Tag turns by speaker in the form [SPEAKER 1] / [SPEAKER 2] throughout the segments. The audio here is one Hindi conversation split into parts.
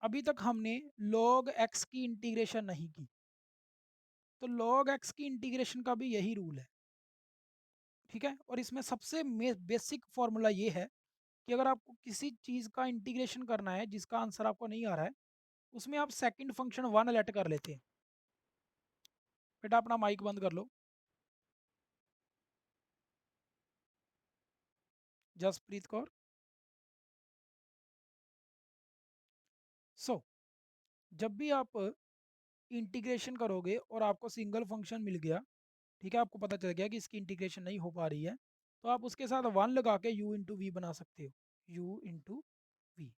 [SPEAKER 1] अभी तक हमने log x की इंटीग्रेशन नहीं की, तो log x की इंटीग्रेशन का भी यही रूल है। ठीक है, और इसमें सबसे बेसिक फॉर्मूला ये है कि अगर आपको किसी चीज़ का इंटीग्रेशन करना है जिसका आंसर आपको नहीं आ रहा है, उसमें आप सेकंड फंक्शन वन लेट कर लेते हैं। बेटा अपना माइक बंद कर लो। जसप्रीत कौर। सो जब भी आप इंटीग्रेशन करोगे और आपको सिंगल फंक्शन मिल गया, ठीक है, आपको पता चल गया कि इसकी इंटीग्रेशन नहीं हो पा रही है, तो आप उसके साथ वन लगा के u इंटू वी बना सकते हो, u इंटू वी।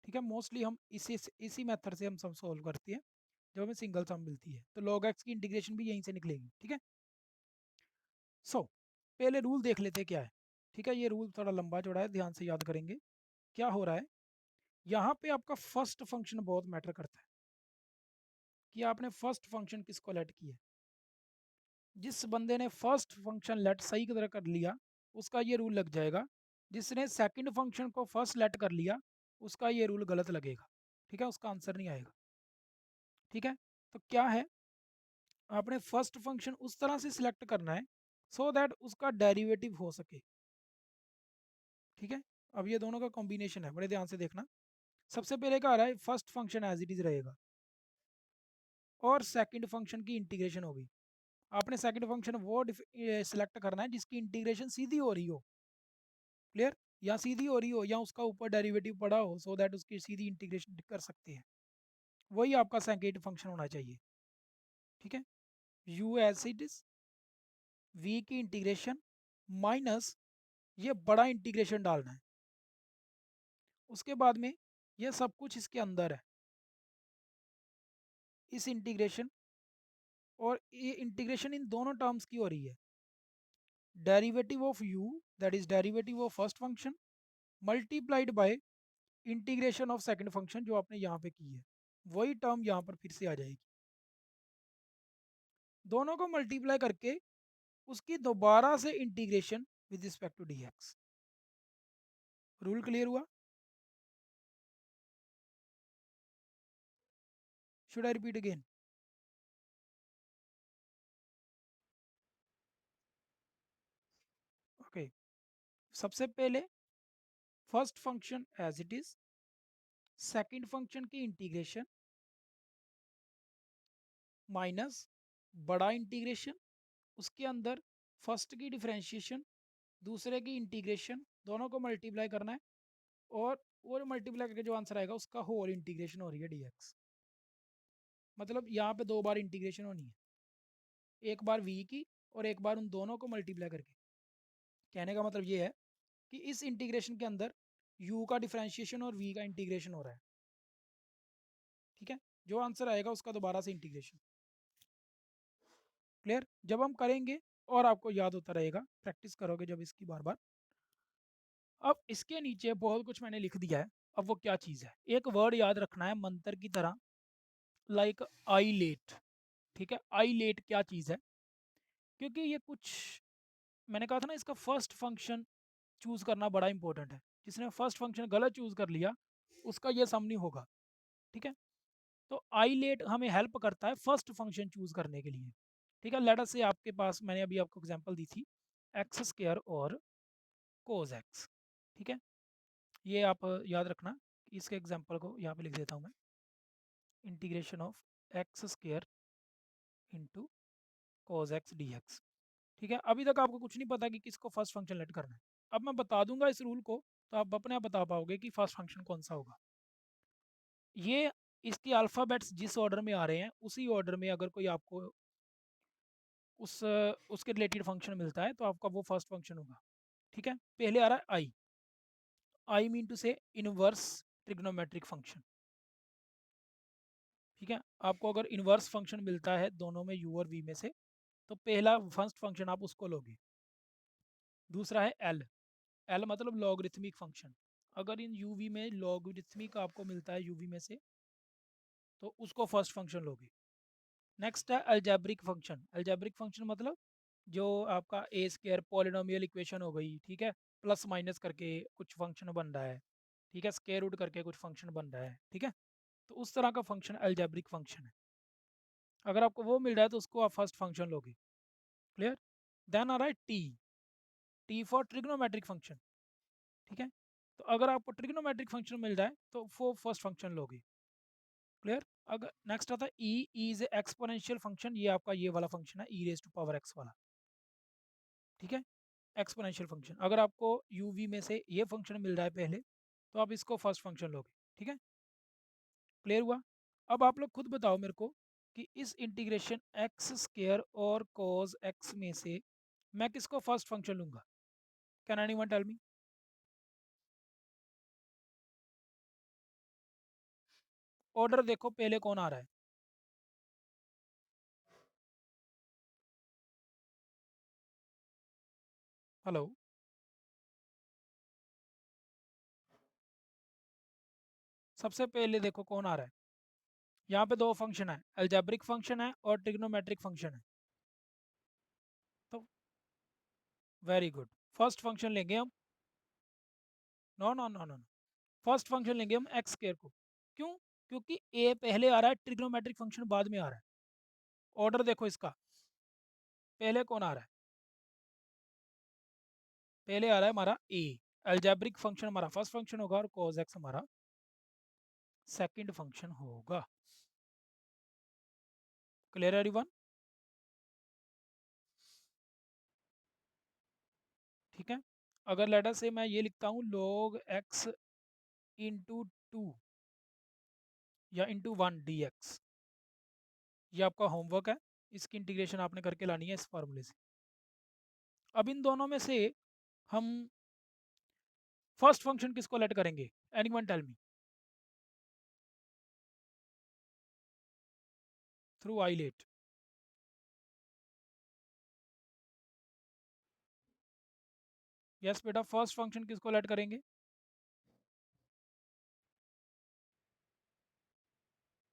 [SPEAKER 1] ठीक है, मोस्टली हम इसी मेथड से हम सब सॉल्व करते हैं जब हमें सिंगल सम मिलती है, तो log x की इंटीग्रेशन भी यहीं से निकलेगी। ठीक है, सो पहले रूल देख लेते हैं क्या है। ठीक है, ये रूल थोड़ा लंबा चौड़ा है, ध्यान से याद करेंगे। क्या हो रहा है यहाँ पे, आपका फर्स्ट फंक्शन बहुत मैटर करता है कि आपने फर्स्ट फंक्शन किसको लेट किया है। जिस बंदे ने फर्स्ट फंक्शन लेट सही की तरह कर लिया, उसका ये रूल लग जाएगा। जिसने सेकंड फंक्शन को फर्स्ट लेट कर लिया, उसका ये रूल गलत लगेगा। ठीक है, उसका आंसर नहीं आएगा। ठीक है, तो क्या है, आपने फर्स्ट फंक्शन उस तरह से सिलेक्ट करना है सो दैट उसका डेरिवेटिव हो सके। ठीक है, अब ये दोनों का कॉम्बिनेशन है, बड़े ध्यान से देखना। सबसे पहले क्या आ रहा है, first function as it is रहेगा और सेकंड फंक्शन की इंटीग्रेशन होगी। आपने सेकंड फंक्शन वो सिलेक्ट करना है जिसकी इंटीग्रेशन सीधी हो रही हो। क्लियर, या सीधी हो रही हो या उसका ऊपर डेरिवेटिव पड़ा हो सो दैट उसकी सीधी इंटीग्रेशन कर सकते हैं, वही आपका सेकंड फंक्शन होना चाहिए। ठीक है, u as it is, v की इंटीग्रेशन माइनस ये बड़ा इंटीग्रेशन डालना है, उसके बाद में ये सब कुछ इसके अंदर है, इस इंटीग्रेशन, और ये इंटीग्रेशन इन दोनों टर्म्स की हो रही है। Derivative of u, that is derivative of first function, multiplied by integration of second function जो आपने यहाँ पे की है, वही टर्म यहाँ पर फिर से आ जाएगी। दोनों को मल्टीप्लाई करके उसकी दोबारा से integration with respect to d x. Rule clear हुआ? Should I repeat again? Okay, सबसे पहले first function as it is, second function की इंटीग्रेशन माइनस बड़ा इंटीग्रेशन, उसके अंदर फर्स्ट की डिफरेंशिएशन, दूसरे की इंटीग्रेशन, दोनों को मल्टीप्लाई करना है, और मल्टीप्लाई करके जो आंसर आएगा उसका होल इंटीग्रेशन हो रही है डीएक्स। मतलब यहाँ पे दो बार इंटीग्रेशन होनी है, एक बार v की और एक बार उन दोनों को मल्टीप्लाई करके। कहने का मतलब ये है कि इस इंटीग्रेशन के अंदर u का डिफरेंशिएशन और v का इंटीग्रेशन हो रहा है। ठीक है, जो आंसर आएगा उसका दोबारा से इंटीग्रेशन। क्लियर, जब हम करेंगे और आपको याद होता रहेगा, प्रैक्टिस करोगे जब इसकी बार बार। अब इसके नीचे बहुत कुछ मैंने लिख दिया है, अब वो क्या चीज़ है, एक वर्ड याद रखना है मंत्र की तरह, लाइक आई लेट। ठीक है, आई लेट क्या चीज़ है, क्योंकि ये कुछ, मैंने कहा था ना, इसका फर्स्ट फंक्शन चूज करना बड़ा इंपॉर्टेंट है। जिसने फर्स्ट फंक्शन गलत चूज कर लिया उसका ये सम नहीं होगा। ठीक है, तो आई लेट हमें हेल्प करता है फर्स्ट फंक्शन चूज करने के लिए। ठीक है, लेट अस से आपके पास मैंने अभी आपको एग्जांपल दी थी, एक्स स्क्वायर और कोज एक्स। ठीक है, ये आप याद रखना, इसके एग्जांपल को यहाँ पे लिख देता हूँ मैं, integration of x square into cos x d x. ठीक है, अभी तक आपको कुछ नहीं पता कि किसको फर्स्ट फंक्शन लेट करना है। अब मैं बता दूंगा इस रूल को, तो आप अपने आप बता पाओगे कि फर्स्ट फंक्शन कौन सा होगा। ये इसके अल्फ़ाबेट्स जिस ऑर्डर में आ रहे हैं उसी ऑर्डर में अगर कोई आपको उसके रिलेटेड फंक्शन मिलता है तो आपका वो फर्स्ट फंक्शन होगा। ठीक है, पहले आ रहा है आई, आई मीन टू से इनवर्स ट्रिग्नोमेट्रिक फंक्शन। ठीक है, आपको अगर इनवर्स फंक्शन मिलता है दोनों में u और v में से, तो पहला फर्स्ट फंक्शन आप उसको लोगे। दूसरा है एल, एल मतलब लॉगरिथमिक फंक्शन। अगर इन यू वी में लॉगरिथमिक आपको मिलता है वी में से, तो उसको फर्स्ट फंक्शन लोगे। नेक्स्ट है अलजेब्रिक फंक्शन। अलजेब्रिक फंक्शन मतलब जो आपका ए स्क्वायर पॉलिनोमियल इक्वेशन हो गई, ठीक है, प्लस माइनस करके कुछ फंक्शन बन रहा है, ठीक है, स्क्वायर रूट करके कुछ फंक्शन बन रहा है, ठीक है। तो उस तरह का फंक्शन अलजेब्रिक फंक्शन है। अगर आपको वो मिल रहा है तो उसको आप फर्स्ट फंक्शन लोगे। क्लियर? देन आ रहा है T, T for trigonometric function. ठीक है, तो अगर आपको ट्रिग्नोमेट्रिक फंक्शन मिल जाए तो वो फर्स्ट फंक्शन लोगे। क्लियर? अगर नेक्स्ट आता है ई इज एक्सपोनेंशियल फंक्शन, ये आपका ये वाला फंक्शन है e raise to power x वाला। ठीक है, एक्सपोनेंशियल फंक्शन। अगर आपको यू वी में से ये फंक्शन मिल रहा है पहले तो आप इसको फर्स्ट फंक्शन लोगे। ठीक है, क्लियर हुआ? अब आप लोग खुद बताओ मेरे को कि इस इंटीग्रेशन एक्स स्क्वायर और कॉस एक्स में से मैं किसको फर्स्ट फंक्शन लूंगा? Can anyone tell me? Order देखो पहले कौन आ रहा है। हेलो, सबसे पहले देखो कौन आ रहा है। यहाँ पे दो फंक्शन है, अलजेब्रिक फंक्शन है और ट्रिग्नोमेट्रिक फंक्शन है। तो वेरी गुड, फर्स्ट फंक्शन लेंगे हम। No no no no no, first function लेंगे हम एक्स स्क्वायर को। क्यों? क्योंकि ए पहले आ रहा है, ट्रिग्नोमेट्रिक फंक्शन बाद में आ रहा है। ऑर्डर देखो इसका, पहले कौन आ रहा है? पहले आ रहा है हमारा ए। अलजेब्रिक फंक्शन हमारा फर्स्ट फंक्शन होगा और cos x हमारा सेकंड फंक्शन होगा। Clear everyone? ठीक है, अगर लेटर से मैं ये लिखता हूँ log x इंटू टू या इंटू वन डी एक्स, ये आपका होमवर्क है। इसकी इंटीग्रेशन आपने करके लानी है इस फार्मूले से। अब इन दोनों में से हम फर्स्ट फंक्शन किसको लेट करेंगे? Anyone tell me? Through ILATE. Yes बेटा, फर्स्ट फंक्शन किसको लेट करेंगे?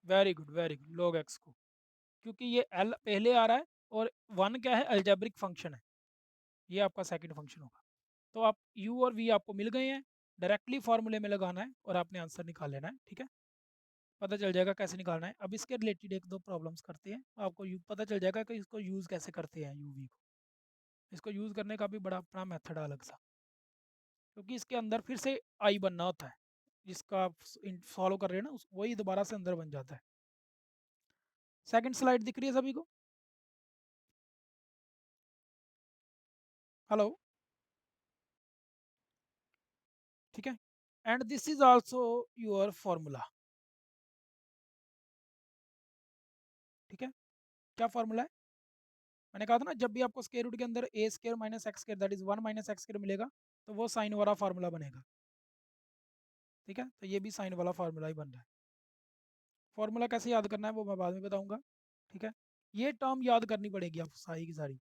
[SPEAKER 1] Very good very good, log x को। क्योंकि ये एल पहले आ रहा है और वन क्या है? अलजेब्रिक फंक्शन है, ये आपका सेकंड फंक्शन होगा। तो आप u और v आपको मिल गए हैं, डायरेक्टली फार्मूले में लगाना है और आपने आंसर निकाल लेना है। ठीक है, पता चल जाएगा कैसे निकालना है। अब इसके रिलेटेड एक दो प्रॉब्लम्स करते हैं, आपको पता चल जाएगा कि इसको यूज़ कैसे करते हैं यू वी को। इसको यूज़ करने का भी बड़ा अपना मेथड अलग सा, क्योंकि इसके अंदर फिर से आई बनना होता है। जिसका आप फॉलो कर रहे हैं ना वही दोबारा से अंदर बन जाता है। सेकंड स्लाइड दिख रही है सभी को? हेलो, ठीक है, and this is also your formula. ठीक है, क्या फॉर्मूला है? मैंने कहा था ना, जब भी आपको स्क्वायर रूट के अंदर a square minus x square that is one minus x square मिलेगा तो वो साइन वाला फार्मूला बनेगा। ठीक है, तो ये भी साइन वाला फार्मूला ही बन रहा है। फार्मूला कैसे याद करना है वो मैं बाद में बताऊंगा। ठीक है, ये टर्म याद करनी पड़ेगी आपको सारी की सारी।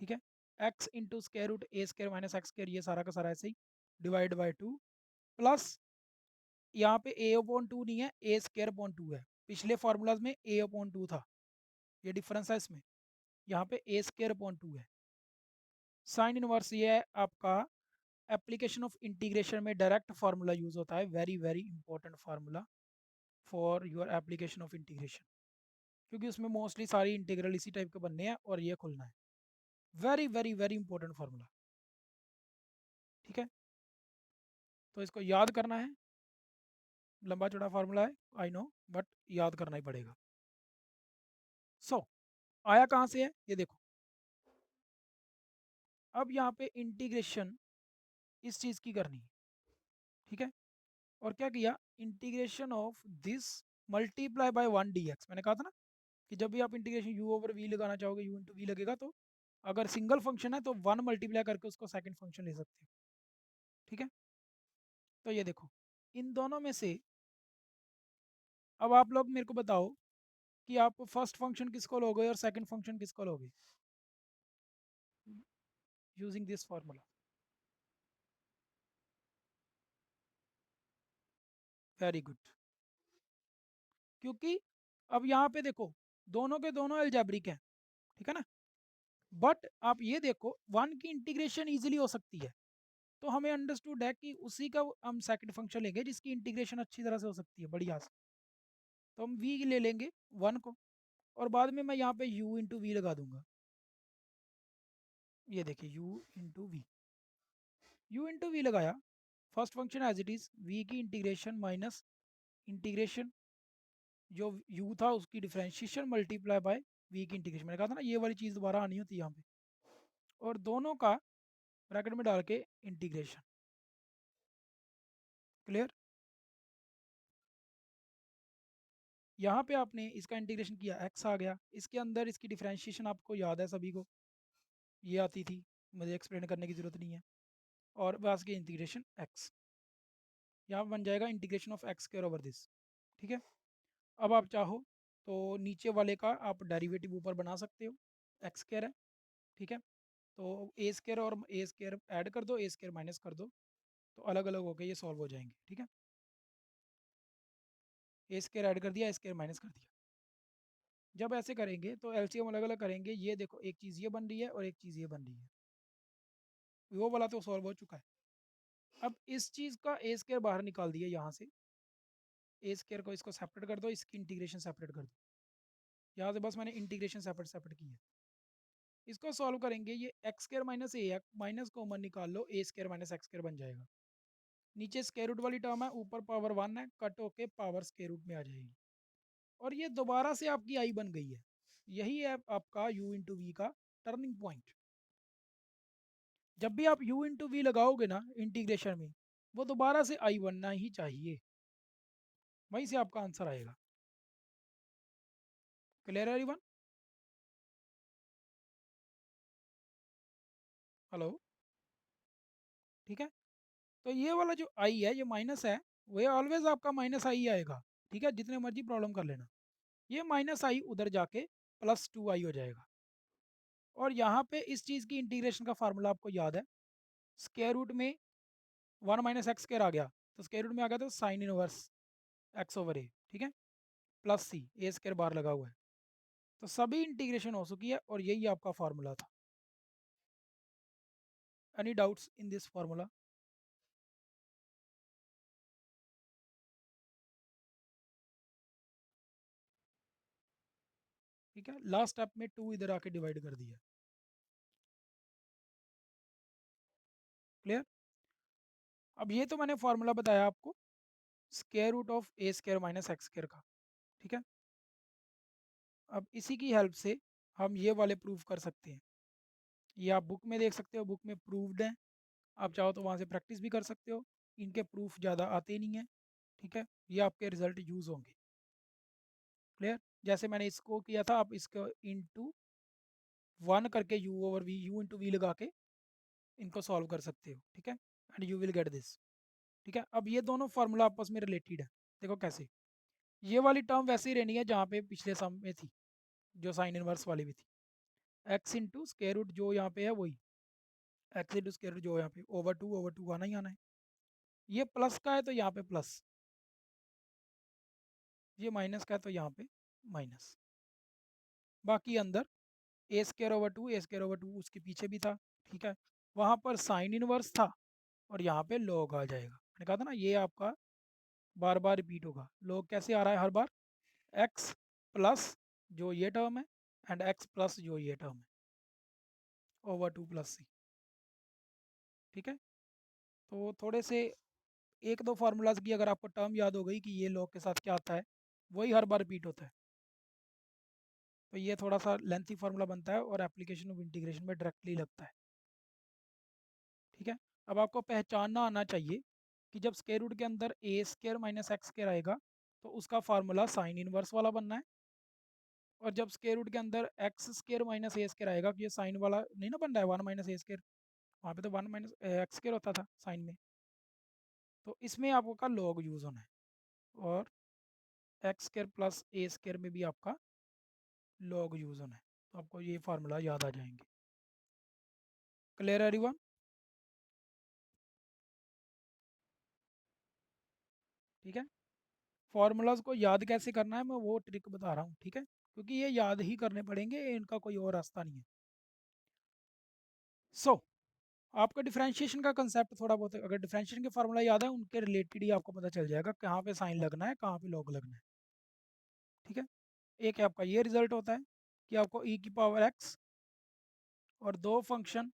[SPEAKER 1] ठीक है, एक्स इंटू स्क्वायर रूट ए स्क्वायर माइनस एक्स स्क्वायर, ये सारा का सारा ऐसे ही डिवाइड बाई टू, प्लस यहाँ पे ए अपॉन टू नहीं है, ए स्क्वायर अपॉन टू है। पिछले फार्मूलाज में ए अपॉन टू था, ये डिफरेंस है इसमें। यहाँ पे ए स्क्वायर अपॉन टू है। साइन इनवर्स ये है आपका एप्लीकेशन ऑफ इंटीग्रेशन में डायरेक्ट फार्मूला यूज होता है, very very important formula for your application of integration, क्योंकि उसमें मोस्टली सारी इंटीग्रल इसी टाइप के बनने हैं और ये खुलना है। Very very very important formula. ठीक है, तो इसको याद करना है। लंबा चौड़ा फार्मूला है आई नो, बट याद करना ही पड़ेगा। सो आया कहाँ से है ये देखो। अब यहाँ पे इंटीग्रेशन इस चीज़ की करनी है। ठीक है, और क्या किया? Integration of this multiply by one D x. मैंने कहा था ना कि जब भी आप इंटीग्रेशन यू ओवर वी लगाना चाहोगे, यू इंटू वी लगेगा, तो अगर सिंगल फंक्शन है तो वन मल्टीप्लाई करके उसको सेकंड फंक्शन ले सकते हो। ठीक है, तो ये देखो इन दोनों में से अब आप लोग मेरे को बताओ कि आप फर्स्ट फंक्शन किसको लोगे और सेकंड फंक्शन किसको लोगे using this formula. Very good, क्योंकि अब यहाँ पे देखो दोनों के दोनों अलजेब्रिक हैं। ठीक है ना, बट आप ये देखो वन की इंटीग्रेशन इजीली हो सकती है, तो हमें अंडरस्टूड है कि उसी का हम सेकंड फंक्शन लेंगे जिसकी इंटीग्रेशन अच्छी तरह से हो सकती है बढ़िया से। तो हम v ले लेंगे 1 को, और बाद में मैं यहाँ पे u इंटू वी लगा दूंगा। ये देखिए u into v, u into v लगाया, first function as it is, v की इंटीग्रेशन माइनस इंटीग्रेशन जो u था उसकी डिफ्रेंशिएशन मल्टीप्लाई बाय v की इंटीग्रेशन। मैंने कहा था ना ये वाली चीज़ दोबारा आनी होती है यहाँ पे, और दोनों का ब्रैकेट में डाल के इंटीग्रेशन। क्लियर? यहाँ पे आपने इसका इंटीग्रेशन किया, x आ गया, इसके अंदर इसकी डिफ्रेंशिएशन आपको याद है सभी को, ये आती थी, मुझे एक्सप्लेन करने की ज़रूरत नहीं है। और बस की इंटीग्रेशन x, यहाँ बन जाएगा integration of x square over this. ठीक है, अब आप चाहो तो नीचे वाले का आप डेरिवेटिव ऊपर बना सकते हो, एक्स स्क्वायर है। ठीक है, तो ए स्क्वायर और ए स्क्वायर ऐड कर दो, ए स्क्वायर माइनस कर दो, तो अलग अलग होकर ये सॉल्व हो जाएंगे। ठीक है, ए स्क्वायर ऐड कर दिया, ए स्क्वायर माइनस कर दिया। जब ऐसे करेंगे तो एलसीएम अलग अलग करेंगे, ये देखो एक चीज़ ये बन रही है और एक चीज़ ये बन रही है, वो वाला तो सॉल्व हो चुका है। अब इस चीज़ का ए स्क्वायर बाहर निकाल दिया यहाँ से, ए स्क्वायर को इसको सेपरेट कर दो, इसकी इंटीग्रेशन सेपरेट कर दो, यहाँ से बस मैंने इंटीग्रेशन सेपरेट सेपरेट की है। इसको सॉल्व करेंगे, ये एक्स स्क्वायर माइनस ए माइनस कॉमन निकाल लो, ए स्क्वायर माइनस एक्स स्क्वायर बन जाएगा। नीचे स्क्वायर रूट वाली टर्म है, ऊपर पावर 1 है, कट होके पावर स्क्वायर रूट में आ जाएगी, और ये दोबारा से आपकी आई बन गई है। यही है आपका u इंटू वी का टर्निंग पॉइंट। जब भी आप u इंटू वी लगाओगे ना इंटीग्रेशन में, वो दोबारा से आई बनना ही चाहिए, वहीं से आपका आंसर आएगा। क्लियर है एवरीवन? हेलो? ठीक है, तो ये वाला जो आई है, ये माइनस है, वो ऑलवेज आपका माइनस आई आएगा। ठीक है, जितने मर्जी प्रॉब्लम कर लेना, ये माइनस आई उधर जाके प्लस 2 आई हो जाएगा। और यहाँ पे इस चीज़ की इंटीग्रेशन का फार्मूला आपको याद है, स्क्वायर रूट में 1 - x स्क्वायर आ गया, तो स्क्वायर रूट में आ गया तो साइन इनवर्स x ओवर ए। ठीक है, प्लस सी, ए स्क्वायर बार लगा हुआ है, तो सभी इंटीग्रेशन हो चुकी है, और यही आपका फार्मूला था। Any doubts in this formula? ठीक है, लास्ट स्टेप में 2 इधर आके डिवाइड कर दिया। क्लियर? अब ये तो मैंने फार्मूला बताया आपको square root of a square minus x square का। ठीक है, अब इसी की हेल्प से हम ये वाले प्रूव कर सकते हैं। ये आप बुक में देख सकते हो, बुक में प्रूव्ड है, आप चाहो तो वहाँ से प्रैक्टिस भी कर सकते हो। इनके प्रूफ ज़्यादा आते नहीं हैं। ठीक है, ये आपके रिजल्ट यूज़ होंगे। क्लियर? जैसे मैंने इसको किया था, आप इसको इंटू 1 करके u over v, u into v लगा के इनको सॉल्व कर सकते हो। ठीक है, and you will get this. ठीक है, अब ये दोनों फार्मूला आपस में रिलेटेड है। देखो कैसे, ये वाली टर्म वैसे ही रहनी है जहाँ पे पिछले सम में थी, जो साइन इनवर्स वाली भी थी, एक्स इंटू स्क्वायर रूट जो यहाँ पे है वही, एक्स इंटू स्क्वायर रूट जो यहाँ पे ओवर टू आना ही आना है। ये प्लस का है तो यहाँ पे प्लस, ये माइनस का है तो यहाँ पे माइनस। बाकी अंदर a square over two, a square over two उसके पीछे भी था। ठीक है, वहाँ पर साइन इनवर्स था, और यहाँ पे लॉग आ जाएगा। मैंने कहा था ना ये आपका बार बार रिपीट होगा। लॉग कैसे आ रहा है हर बार? एक्स प्लस जो ये टर्म है, एंड एक्स प्लस जो ये टर्म है, ओवर टू प्लस सी। ठीक है, तो थोड़े से एक दो फार्मूलाज की अगर आपको टर्म याद हो गई कि ये लॉग के साथ क्या आता है, वही हर बार रिपीट होता है, तो ये थोड़ा सा लेंथी फार्मूला बनता है और एप्लीकेशन ऑफ इंटीग्रेशन में डायरेक्टली लगता है। ठीक है, अब आपको पहचानना आना चाहिए कि जब स्क्वायर रूट के अंदर a square minus x square आएगा, तो उसका फार्मूला साइन इनवर्स वाला बनना है। और जब स्क्वायर रूट के अंदर एक्स स्क्वायर माइनस ए स्क्वायर आएगा, ये साइन वाला नहीं ना बन रहा है, 1 - ए स्क्वायर, वहाँ पे तो 1 - एक्स स्क्वायर होता था साइन में, तो इसमें आपका लॉग यूज़ होना है। और एक्स स्क्वायर प्लस ए स्क्वायर में भी आपका लॉग यूज़ होना है, तो आपको ये फार्मूला याद आ जाएंगे। क्लियर है एवरीवन? ठीक है, फार्मूलाज को याद कैसे करना है मैं वो ट्रिक बता रहा हूँ। ठीक है, क्योंकि ये याद ही करने पड़ेंगे, इनका कोई और रास्ता नहीं है। आपका डिफरेंशिएशन का कंसेप्ट थोड़ा बहुत अगर डिफरेंशिएशन के फार्मूला याद है, उनके रिलेटेड ही आपको पता चल जाएगा कहाँ पे साइन लगना है, कहाँ पे लॉग लगना है। ठीक है। एक आपका ये रिजल्ट होता है कि आपको ई की पावर एक्स और दो फंक्शन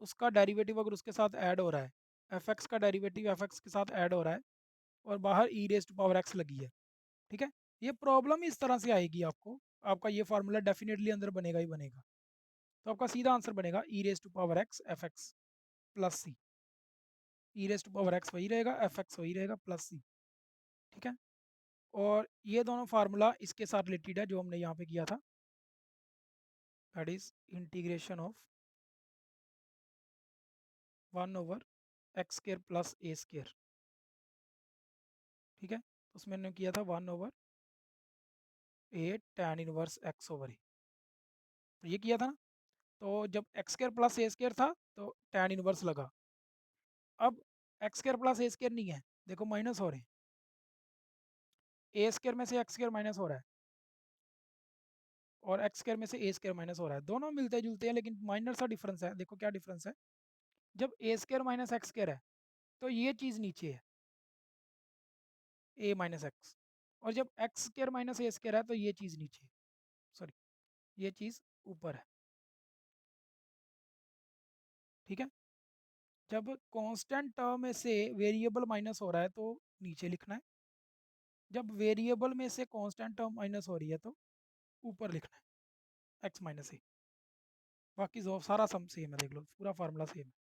[SPEAKER 1] उसका डेरिवेटिव अगर उसके साथ ऐड हो रहा है, एफ एक्स का डेरिवेटिव एफ एक्स के साथ ऐड हो रहा है और बाहर ई रेस्ट पावर एक्स लगी है, ठीक है। ये प्रॉब्लम इस तरह से आएगी आपको, आपका ये फार्मूला डेफिनेटली अंदर बनेगा ही बनेगा। तो आपका सीधा आंसर बनेगा e raise to power x f x plus c. E raise to power x वही रहेगा, एफ एक्स वही रहेगा, प्लस सी, ठीक है। और ये दोनों फार्मूला इसके साथ रिलेटेड है जो हमने यहाँ पे किया था, that is integration of 1/x² plus a², ठीक है। उसमें हमने किया था 1/a tan इनवर्स x/a, तो ये किया था ना। तो जब x² प्लस a² था तो tan इनवर्स लगा। अब x² प्लस a² नहीं है, देखो माइनस हो रहे हैं, a² में से x² माइनस हो रहा है और x² में से a² माइनस हो रहा है, दोनों मिलते जुलते हैं लेकिन माइनर सा डिफरेंस है। देखो क्या डिफरेंस है, जब a² माइनस x² है तो ये चीज़ नीचे है, a माइनस एक्स, और जब x² माइनस a² है तो ये चीज़ नीचे, सॉरी ये चीज़ ऊपर है, ठीक है। जब कांस्टेंट टर्म में से वेरिएबल माइनस हो रहा है तो नीचे लिखना है, जब वेरिएबल में से कांस्टेंट टर्म माइनस हो रही है तो ऊपर लिखना है x माइनस ए। बाकी जो सारा सम सेम है, देख लो पूरा फार्मूला सेम है,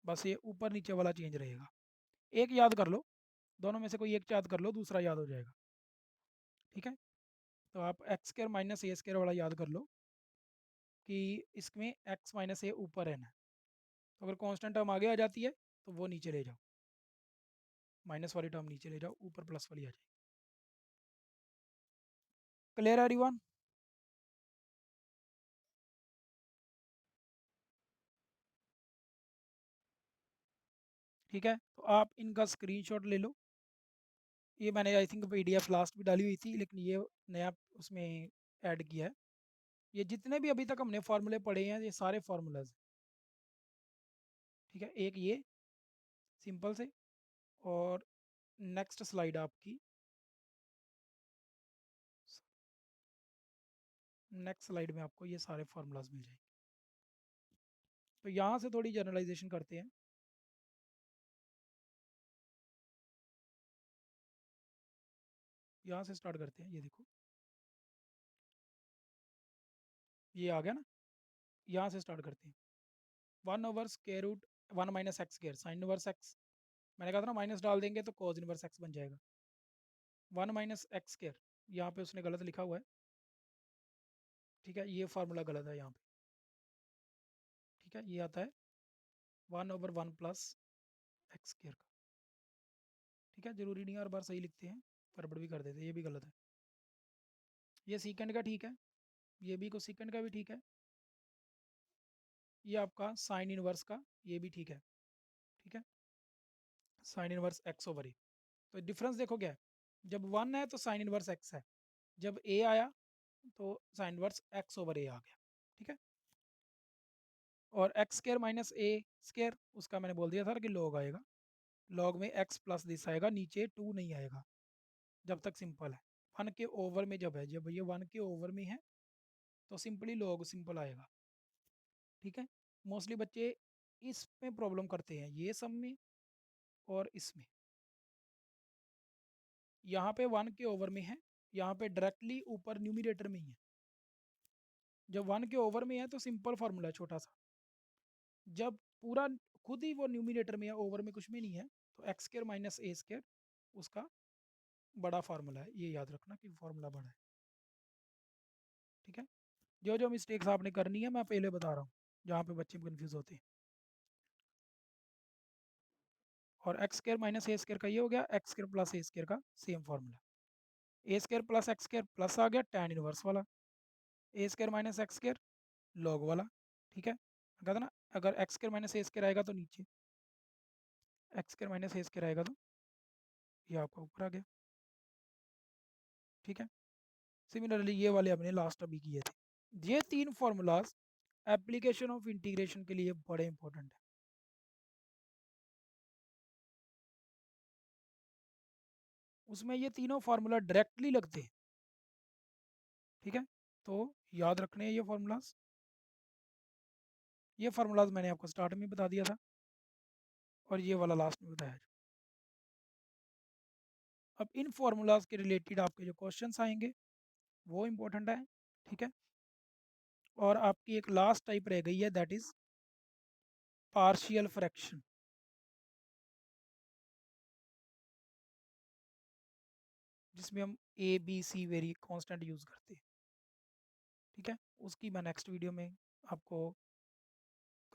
[SPEAKER 1] बस ये ऊपर नीचे वाला चेंज रहेगा। एक याद कर लो, दोनों में से कोई एक याद कर लो, दूसरा याद हो जाएगा, ठीक है। तो आप x² माइनस a² वाला याद कर लो कि इसमें x माइनस ए ऊपर है ना, तो अगर कांस्टेंट टर्म आगे आ जाती है तो वो नीचे ले जाओ, माइनस वाली टर्म नीचे ले जाओ, ऊपर प्लस वाली आ जाएगी। Clear everyone? ठीक है, तो आप इनका स्क्रीनशॉट ले लो। ये मैंने आई थिंक पीडीएफ लास्ट में डाली हुई थी लेकिन ये नया उसमें ऐड किया है। ये जितने भी अभी तक हमने फार्मूले पढ़े हैं ये सारे फार्मूलाज, ठीक है। एक ये सिंपल से, और नेक्स्ट स्लाइड आपकी, नेक्स्ट स्लाइड में आपको ये सारे फार्मूलाज मिल जाएंगे। तो यहाँ से थोड़ी जनरलाइजेशन करते हैं, यहाँ से स्टार्ट करते हैं। ये देखो ये आ गया ना, यहाँ से स्टार्ट करते हैं। 1/√, 1 - x² साइन इनवर्स एक्स, मैंने कहा था ना माइनस डाल देंगे तो कॉज इनवर्स एक्स बन जाएगा। 1 - x², यहाँ पे उसने गलत लिखा हुआ है, ठीक है, ये फार्मूला गलत है यहाँ पे, ठीक है। ये आता है 1/1 प्लस x² का, ठीक है। जरूरी नहीं हर बार सही लिखते हैं, गड़बड़ भी कर देते हैं, ये भी गलत है। ये सीकेंड का ठीक है, ये भी को सीकेंड का भी ठीक है, ये आपका साइन इनवर्स का ये भी ठीक है, ठीक है। साइन इनवर्स x/a, तो डिफरेंस देखो क्या है, जब 1 है तो साइन इनवर्स x है, जब a आया तो साइन इनवर्स x/a आ गया, ठीक है। और x² माइनस a² उसका मैंने बोल दिया था कि लॉग आएगा, लॉग में x प्लस दिस आएगा, नीचे 2 नहीं आएगा जब तक सिंपल है। 1 के ओवर में जब है, जब ये 1 के ओवर में है तो सिंपली लॉग सिंपल आएगा, ठीक है। मोस्टली बच्चे इसमें प्रॉब्लम करते हैं, ये सम में और इसमें। यहाँ पे 1 के ओवर में है, यहाँ पे डायरेक्टली ऊपर न्यूमिनेटर में ही है। जब 1 के ओवर में है तो सिंपल फार्मूला है छोटा सा, जब पूरा खुद ही वो न्यूमिनेटर में है, ओवर में कुछ भी नहीं है, तो x² माइनस a² उसका बड़ा फार्मूला है, ये याद रखना कि फार्मूला बड़ा है, ठीक है। जो जो मिस्टेक्स आपने करनी है मैं पहले बता रहा हूँ, जहाँ पे बच्चे कंफ्यूज होते हैं। और x² माइनस a² का ये हो गया, x² प्लस a² का same formula, a² plus x² plus आ गया tan इनवर्स वाला, a² माइनस x² लॉग वाला, ठीक है। कहा था ना अगर x² माइनस a² आएगा तो नीचे, x² माइनस a² आएगा तो ये आपका ऊपर आ गया, ठीक है। सिमिलरली ये वाले हमने लास्ट अभी किए थे। ये तीन फार्मूलाज एप्लीकेशन ऑफ इंटीग्रेशन के लिए बड़े इंपॉर्टेंट है। उसमें ये तीनों फार्मूला डायरेक्टली लगते हैं। ठीक है, तो याद रखने हैं ये फार्मूलाज। ये फार्मूलाज मैंने आपको स्टार्ट में बता दिया था और ये वाला लास्ट में बताया। अब इन फार्मूलाज के रिलेटेड आपके जो क्वेश्चंस आएंगे वो इम्पोर्टेंट है। ठीक है, और आपकी एक लास्ट टाइप रह गई है, दैट इज पार्शियल फ्रैक्शन, जिसमें हम a b c very constant use करते हैं। ठीक है, उसकी मैं नेक्स्ट वीडियो में आपको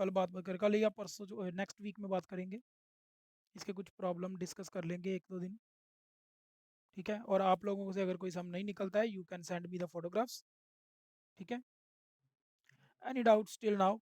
[SPEAKER 1] कल या परसों जो नेक्स्ट वीक में बात करेंगे। इसके कुछ प्रॉब्लम डिस्कस कर लेंगे 1-2 दिन। ठीक है, और आप लोगों से अगर कोई सम नहीं निकलता है, you can send me the photographs. ठीक है, एनी डाउट्स टिल नाउ?